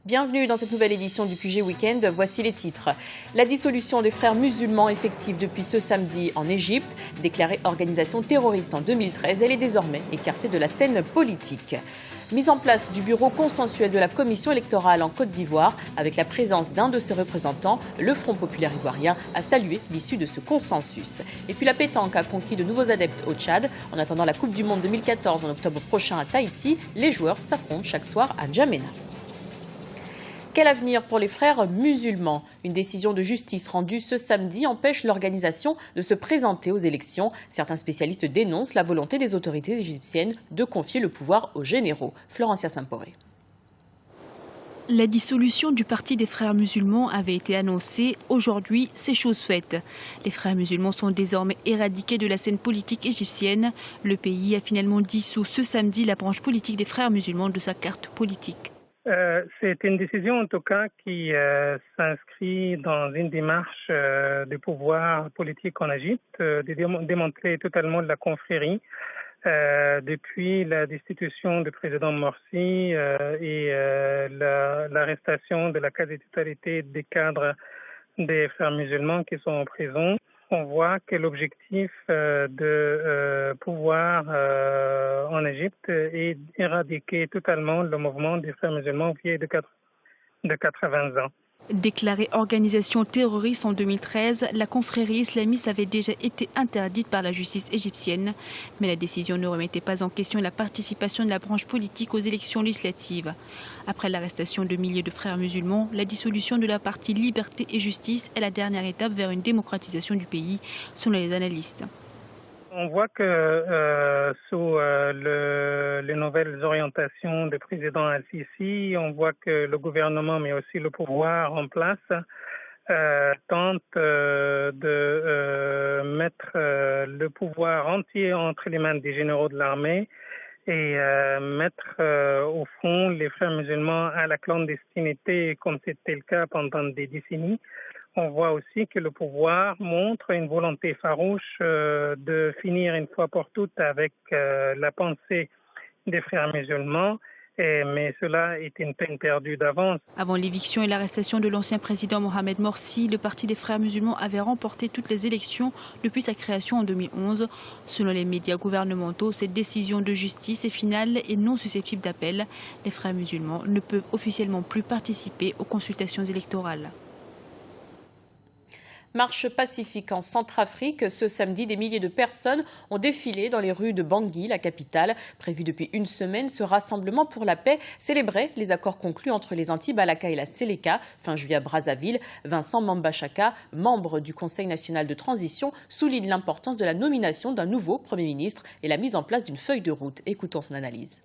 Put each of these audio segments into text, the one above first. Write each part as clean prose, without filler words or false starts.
Bienvenue dans cette nouvelle édition du QG Week-end. Voici les titres. La dissolution des frères musulmans effective depuis ce samedi en Égypte. Déclarée organisation terroriste en 2013, elle est désormais écartée de la scène politique. Mise en place du bureau consensuel de la commission électorale en Côte d'Ivoire, avec la présence d'un de ses représentants, le Front populaire ivoirien a salué l'issue de ce consensus. Et puis la pétanque a conquis de nouveaux adeptes au Tchad. En attendant la Coupe du Monde 2014 en octobre prochain à Tahiti, les joueurs s'affrontent chaque soir à N'Djamena. Quel avenir pour les frères musulmans? Une décision de justice rendue ce samedi empêche l'organisation de se présenter aux élections. Certains spécialistes dénoncent la volonté des autorités égyptiennes de confier le pouvoir aux généraux. Florencia Samporé. La dissolution du Parti des frères musulmans avait été annoncée. Aujourd'hui, c'est chose faite. Les frères musulmans sont désormais éradiqués de la scène politique égyptienne. Le pays a finalement dissous ce samedi la branche politique des frères musulmans de sa carte politique. C'est une décision en tout cas qui s'inscrit dans une démarche de pouvoir politique en Égypte, de démanteler totalement la confrérie depuis la destitution du président Morsi et l'arrestation de la quasi-totalité des cadres des frères musulmans qui sont en prison. On voit que l'objectif de pouvoir en Égypte est éradiquer totalement le mouvement des frères musulmans vieux de 80 ans. Déclarée organisation terroriste en 2013, la confrérie islamiste avait déjà été interdite par la justice égyptienne. Mais la décision ne remettait pas en question la participation de la branche politique aux élections législatives. Après l'arrestation de milliers de frères musulmans, la dissolution de la partie Liberté et Justice est la dernière étape vers une démocratisation du pays, selon les analystes. On voit que sous les nouvelles orientations du président Al-Sisi, on voit que le gouvernement, mais aussi le pouvoir en place, tente de mettre le pouvoir entier entre les mains des généraux de l'armée et mettre au fond les frères musulmans à la clandestinité, comme c'était le cas pendant des décennies. On voit aussi que le pouvoir montre une volonté farouche de finir une fois pour toutes avec la pensée des frères musulmans, mais cela est une peine perdue d'avance. Avant l'éviction et l'arrestation de l'ancien président Mohamed Morsi, le Parti des frères musulmans avait remporté toutes les élections depuis sa création en 2011. Selon les médias gouvernementaux, cette décision de justice est finale et non susceptible d'appel. Les frères musulmans ne peuvent officiellement plus participer aux consultations électorales. Marche pacifique en Centrafrique. Ce samedi, des milliers de personnes ont défilé dans les rues de Bangui, la capitale. Prévu depuis une semaine, ce rassemblement pour la paix célébrait les accords conclus entre les Antilles-Balaka et la Séléka, fin juillet à Brazzaville. Vincent Mambachaka, membre du Conseil national de transition, souligne l'importance de la nomination d'un nouveau Premier ministre et la mise en place d'une feuille de route. Écoutons son analyse.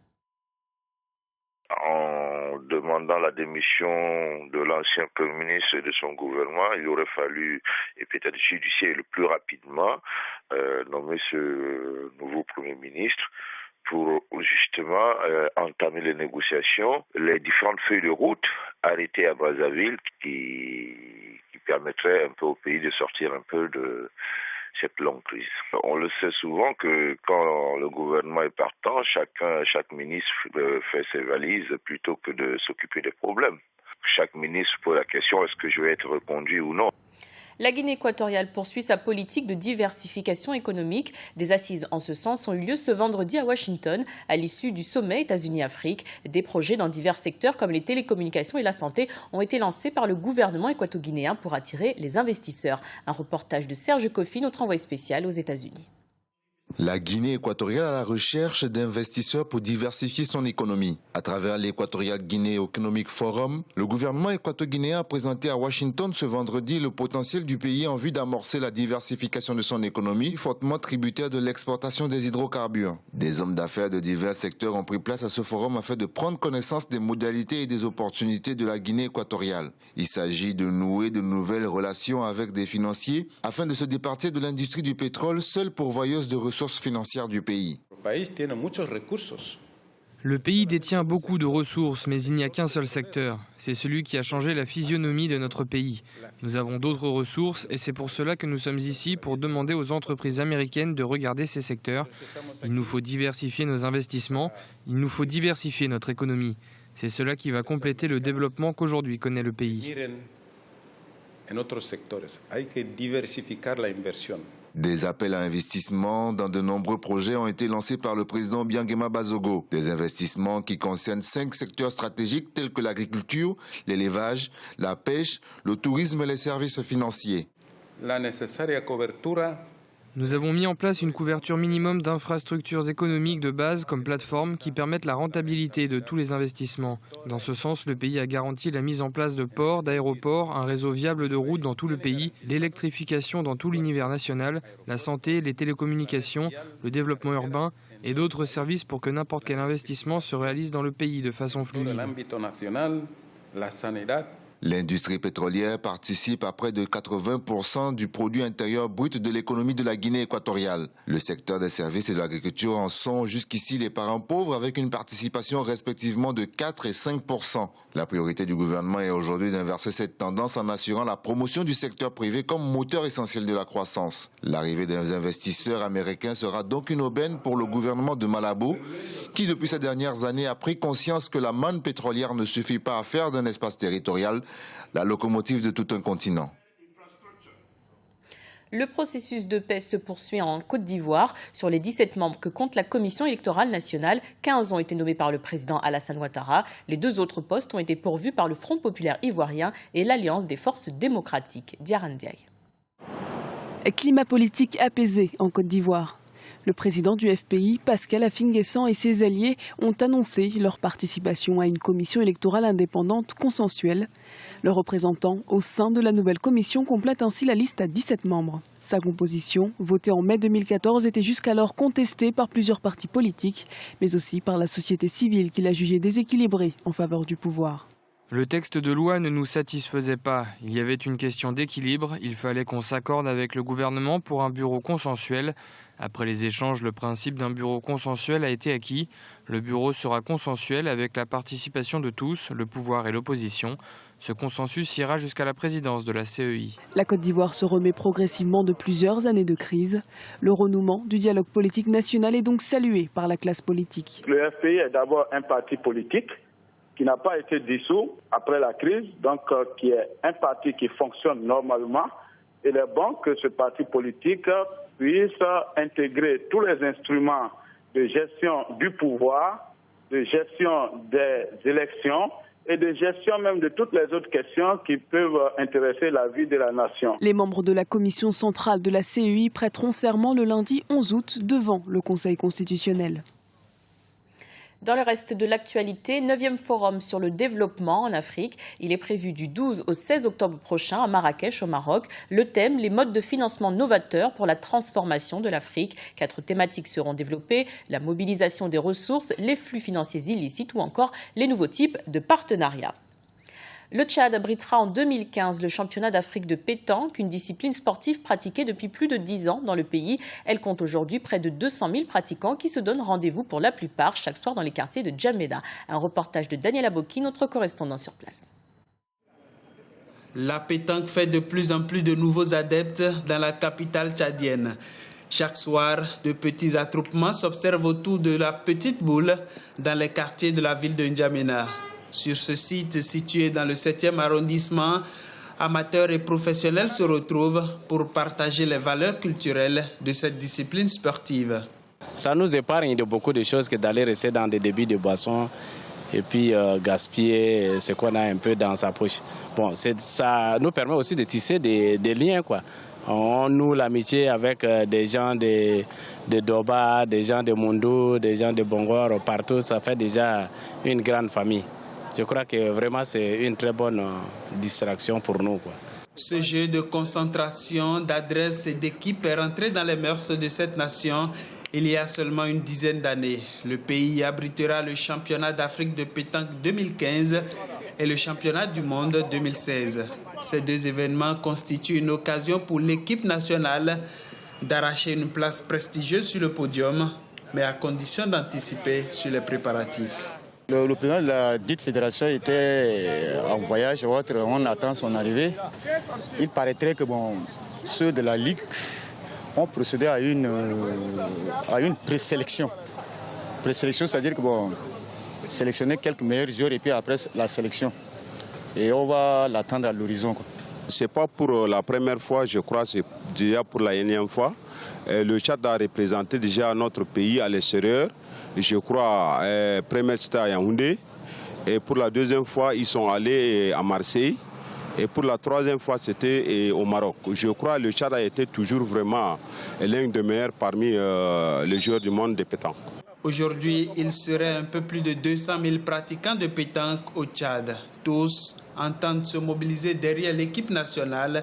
En demandant la démission de l'ancien Premier ministre et de son gouvernement, il aurait fallu, et peut-être judiciaire le plus rapidement, nommer ce nouveau Premier ministre pour justement entamer les négociations, les différentes feuilles de route arrêtées à Brazzaville qui permettraient un peu au pays de sortir un peu de cette longue crise. On le sait souvent que quand le gouvernement est partant, chaque ministre fait ses valises plutôt que de s'occuper des problèmes. Chaque ministre pose la question, est-ce que je vais être reconduit ou non? La Guinée équatoriale poursuit sa politique de diversification économique. Des assises en ce sens ont eu lieu ce vendredi à Washington, à l'issue du sommet États-Unis-Afrique. Des projets dans divers secteurs comme les télécommunications et la santé ont été lancés par le gouvernement équato-guinéen pour attirer les investisseurs. Un reportage de Serge Kofi, notre envoyé spécial aux États-Unis. La Guinée équatoriale à la recherche d'investisseurs pour diversifier son économie. À travers l'Equatorial Guinea Economic Forum, le gouvernement équato-guinéen a présenté à Washington ce vendredi le potentiel du pays en vue d'amorcer la diversification de son économie, fortement tributaire de l'exportation des hydrocarbures. Des hommes d'affaires de divers secteurs ont pris place à ce forum afin de prendre connaissance des modalités et des opportunités de la Guinée équatoriale. Il s'agit de nouer de nouvelles relations avec des financiers afin de se départir de l'industrie du pétrole, seule pourvoyeuse de ressources financières du pays. Le pays détient beaucoup de ressources, mais il n'y a qu'un seul secteur. C'est celui qui a changé la physionomie de notre pays. Nous avons d'autres ressources et c'est pour cela que nous sommes ici pour demander aux entreprises américaines de regarder ces secteurs. Il nous faut diversifier nos investissements, il nous faut diversifier notre économie. C'est cela qui va compléter le développement qu'aujourd'hui connaît le pays. Des appels à investissement dans de nombreux projets ont été lancés par le président Biangema Bazogo. Des investissements qui concernent 5 secteurs stratégiques tels que l'agriculture, l'élevage, la pêche, le tourisme et les services financiers. Nous avons mis en place une couverture minimum d'infrastructures économiques de base comme plateformes qui permettent la rentabilité de tous les investissements. Dans ce sens, le pays a garanti la mise en place de ports, d'aéroports, un réseau viable de routes dans tout le pays, l'électrification dans tout l'univers national, la santé, les télécommunications, le développement urbain et d'autres services pour que n'importe quel investissement se réalise dans le pays de façon fluide. L'industrie pétrolière participe à près de 80% du produit intérieur brut de l'économie de la Guinée équatoriale. Le secteur des services et de l'agriculture en sont jusqu'ici les parents pauvres avec une participation respectivement de 4 et 5%. La priorité du gouvernement est aujourd'hui d'inverser cette tendance en assurant la promotion du secteur privé comme moteur essentiel de la croissance. L'arrivée des investisseurs américains sera donc une aubaine pour le gouvernement de Malabo qui depuis ces dernières années a pris conscience que la manne pétrolière ne suffit pas à faire d'un espace territorial la locomotive de tout un continent. Le processus de paix se poursuit en Côte d'Ivoire. Sur les 17 membres que compte la Commission électorale nationale, 15 ont été nommés par le président Alassane Ouattara. Les 2 autres postes ont été pourvus par le Front populaire ivoirien et l'Alliance des forces démocratiques. Diarra Ndiaye. Climat politique apaisé en Côte d'Ivoire. Le président du FPI, Pascal Affi-N'Guessan, et ses alliés ont annoncé leur participation à une commission électorale indépendante consensuelle. Le représentant au sein de la nouvelle commission complète ainsi la liste à 17 membres. Sa composition, votée en mai 2014, était jusqu'alors contestée par plusieurs partis politiques, mais aussi par la société civile qui l'a jugée déséquilibrée en faveur du pouvoir. Le texte de loi ne nous satisfaisait pas. Il y avait une question d'équilibre. Il fallait qu'on s'accorde avec le gouvernement pour un bureau consensuel. Après les échanges, le principe d'un bureau consensuel a été acquis. Le bureau sera consensuel avec la participation de tous, le pouvoir et l'opposition. Ce consensus ira jusqu'à la présidence de la CEI. La Côte d'Ivoire se remet progressivement de plusieurs années de crise. Le renouement du dialogue politique national est donc salué par la classe politique. Le FPI est d'abord un parti politique qui n'a pas été dissous après la crise, donc qui est un parti qui fonctionne normalement. Il est bon que ce parti politique puisse intégrer tous les instruments de gestion du pouvoir, de gestion des élections et de gestion même de toutes les autres questions qui peuvent intéresser la vie de la nation. Les membres de la commission centrale de la CEI prêteront serment le lundi 11 août devant le Conseil constitutionnel. Dans le reste de l'actualité, 9e forum sur le développement en Afrique. Il est prévu du 12 au 16 octobre prochain à Marrakech, au Maroc. Le thème, les modes de financement novateurs pour la transformation de l'Afrique. 4 thématiques seront développées, la mobilisation des ressources, les flux financiers illicites ou encore les nouveaux types de partenariats. Le Tchad abritera en 2015 le championnat d'Afrique de pétanque, une discipline sportive pratiquée depuis plus de 10 ans dans le pays. Elle compte aujourd'hui près de 200 000 pratiquants qui se donnent rendez-vous pour la plupart chaque soir dans les quartiers de Djamena. Un reportage de Daniel Aboki, notre correspondant sur place. La pétanque fait de plus en plus de nouveaux adeptes dans la capitale tchadienne. Chaque soir, de petits attroupements s'observent autour de la petite boule dans les quartiers de la ville de N'Djamena. Sur ce site situé dans le 7e arrondissement, amateurs et professionnels se retrouvent pour partager les valeurs culturelles de cette discipline sportive. Ça nous épargne de beaucoup de choses que d'aller rester dans des débits de boissons et puis gaspiller ce qu'on a un peu dans sa poche. Bon, ça nous permet aussi de tisser des liens, quoi. On noue l'amitié avec des gens de Doba, des gens de Moundou, des gens de Bongor, partout. Ça fait déjà une grande famille. Je crois que vraiment c'est une très bonne distraction pour nous, quoi. Ce jeu de concentration, d'adresse et d'équipe est rentré dans les mœurs de cette nation il y a seulement une dizaine d'années. Le pays abritera le championnat d'Afrique de pétanque 2015 et le championnat du monde 2016. Ces 2 événements constituent une occasion pour l'équipe nationale d'arracher une place prestigieuse sur le podium, mais à condition d'anticiper sur les préparatifs. Le président de la dite fédération était en voyage ou autre, on attend son arrivée. Il paraîtrait que ceux de la Ligue ont procédé à une présélection. Présélection, c'est-à-dire que sélectionner quelques meilleurs joueurs et puis après la sélection. Et on va l'attendre à l'horizon. Ce n'est pas pour la première fois, je crois, c'est déjà pour la énième fois. Le Tchad a représenté déjà notre pays à l'extérieur, je crois, premier c'était à Yaoundé. Et pour la deuxième fois, ils sont allés à Marseille. Et pour la troisième fois, c'était au Maroc. Je crois que le Tchad a été toujours vraiment l'un des meilleurs parmi les joueurs du monde de pétanque. Aujourd'hui, il serait un peu plus de 200 000 pratiquants de pétanque au Tchad. Tous entendent se mobiliser derrière l'équipe nationale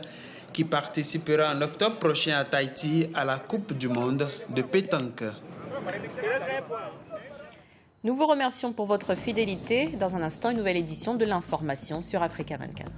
qui participera en octobre prochain à Tahiti à la Coupe du monde de pétanque. Nous vous remercions pour votre fidélité. Dans un instant, une nouvelle édition de l'information sur Africa 24.